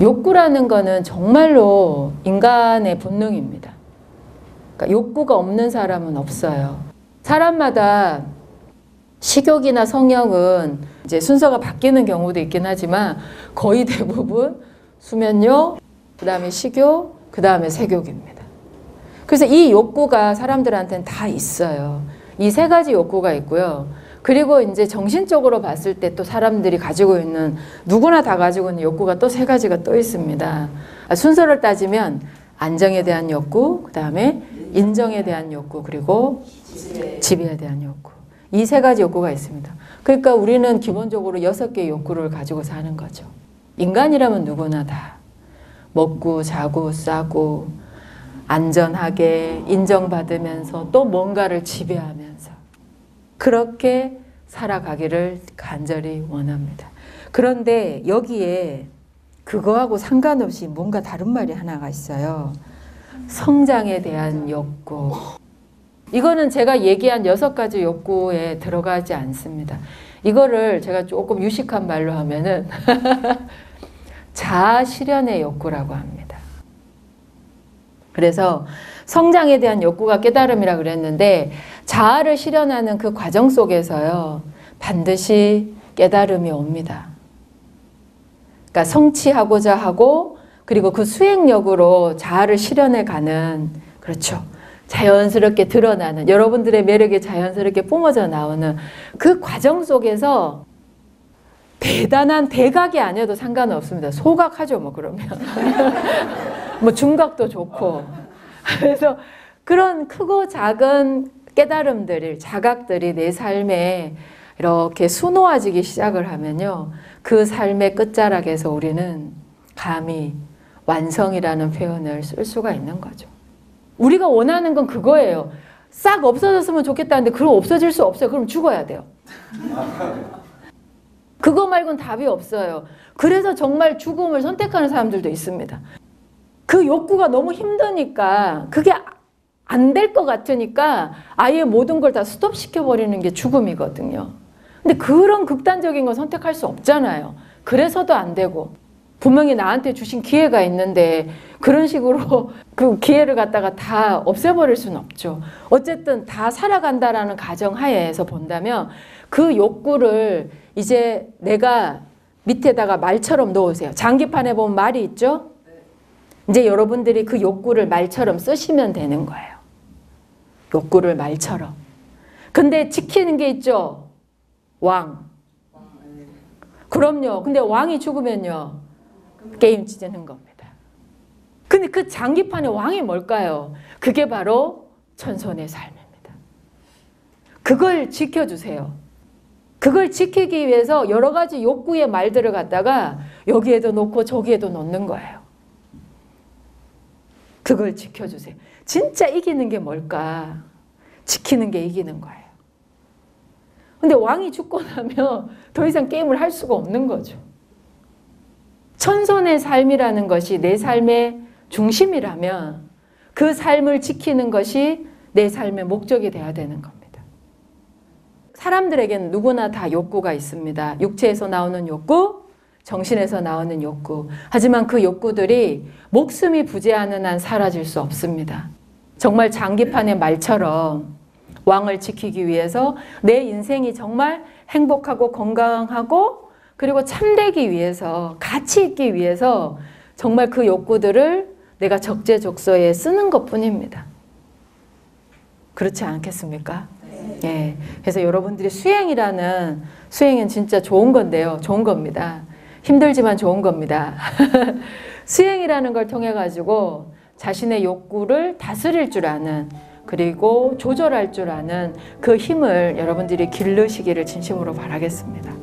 욕구라는 거는 정말로 인간의 본능입니다. 그러니까 욕구가 없는 사람은 없어요. 사람마다 식욕이나 성욕은 이제 순서가 바뀌는 경우도 있긴 하지만 거의 대부분 수면욕, 그 다음에 식욕, 그 다음에 색욕입니다. 그래서 이 욕구가 사람들한테는 다 있어요. 이 세 가지 욕구가 있고요. 그리고 이제 정신적으로 봤을 때 또 사람들이 가지고 있는, 누구나 다 가지고 있는 욕구가 또 세 가지가 또 있습니다. 순서를 따지면 안정에 대한 욕구, 그 다음에 인정에 대한 욕구, 그리고 지배에 대한 욕구. 이 세 가지 욕구가 있습니다. 그러니까 우리는 기본적으로 6개의 욕구를 가지고 사는 거죠. 인간이라면 누구나 다 먹고 자고 싸고 안전하게 인정받으면서 또 뭔가를 지배하면서 그렇게 살아가기를 간절히 원합니다. 그런데 여기에 그거하고 상관없이 뭔가 다른 말이 하나가 있어요. 성장에 대한 욕구. 이거는 제가 얘기한 6가지 욕구에 들어가지 않습니다. 이거를 제가 조금 유식한 말로 하면은 자아 실현의 욕구라고 합니다. 그래서 성장에 대한 욕구가 깨달음이라 그랬는데 자아를 실현하는 그 과정 속에서요, 반드시 깨달음이 옵니다. 그러니까 성취하고자 하고 그리고 그 수행력으로 자아를 실현해 가는, 그렇죠, 자연스럽게 드러나는, 여러분들의 매력이 자연스럽게 뿜어져 나오는 그 과정 속에서 대단한 대각이 아니어도 상관없습니다. 소각하죠, 뭐 그러면. 뭐 중각도 좋고. 그래서 그런 크고 작은 깨달음들이, 자각들이 내 삶에 이렇게 수놓아지기 시작을 하면요, 그 삶의 끝자락에서 우리는 감히 완성이라는 표현을 쓸 수가 있는 거죠. 우리가 원하는 건 그거예요. 싹 없어졌으면 좋겠다는데 그럼 없어질 수 없어요. 그럼 죽어야 돼요. 그거 말고는 답이 없어요. 그래서 정말 죽음을 선택하는 사람들도 있습니다. 그 욕구가 너무 힘드니까, 그게 안 될 것 같으니까 아예 모든 걸 다 스톱시켜버리는 게 죽음이거든요. 근데 그런 극단적인 건 선택할 수 없잖아요. 그래서도 안 되고, 분명히 나한테 주신 기회가 있는데 그런 식으로 그 기회를 갖다가 다 없애버릴 수는 없죠. 어쨌든 다 살아간다라는 가정하에서 본다면 그 욕구를 이제 내가 밑에다가 말처럼 놓으세요. 장기판에 보면 말이 있죠? 이제 여러분들이 그 욕구를 말처럼 쓰시면 되는 거예요. 욕구를 말처럼. 근데 지키는 게 있죠? 왕. 그럼요. 근데 왕이 죽으면요, 게임 찢는 겁니다. 근데 그 장기판의 왕이 뭘까요? 그게 바로 천선의 삶입니다. 그걸 지켜주세요. 그걸 지키기 위해서 여러 가지 욕구의 말들을 갖다가 여기에도 놓고 저기에도 놓는 거예요. 그걸 지켜주세요. 진짜 이기는 게 뭘까? 지키는 게 이기는 거예요. 근데 왕이 죽고 나면 더 이상 게임을 할 수가 없는 거죠. 천선의 삶이라는 것이 내 삶의 중심이라면 그 삶을 지키는 것이 내 삶의 목적이 돼야 되는 겁니다. 사람들에게는 누구나 다 욕구가 있습니다. 육체에서 나오는 욕구, 정신에서 나오는 욕구. 하지만 그 욕구들이 목숨이 부재하는 한 사라질 수 없습니다. 정말 장기판의 말처럼 왕을 지키기 위해서 내 인생이 정말 행복하고 건강하고 그리고 참되기 위해서, 가치 있기 위해서 정말 그 욕구들을 내가 적재적소에 쓰는 것뿐입니다. 그렇지 않겠습니까? 예. 그래서 여러분들이 수행은 진짜 좋은 건데요. 좋은 겁니다. 힘들지만 좋은 겁니다. 수행이라는 걸 통해 가지고 자신의 욕구를 다스릴 줄 아는, 그리고 조절할 줄 아는 그 힘을 여러분들이 기르시기를 진심으로 바라겠습니다.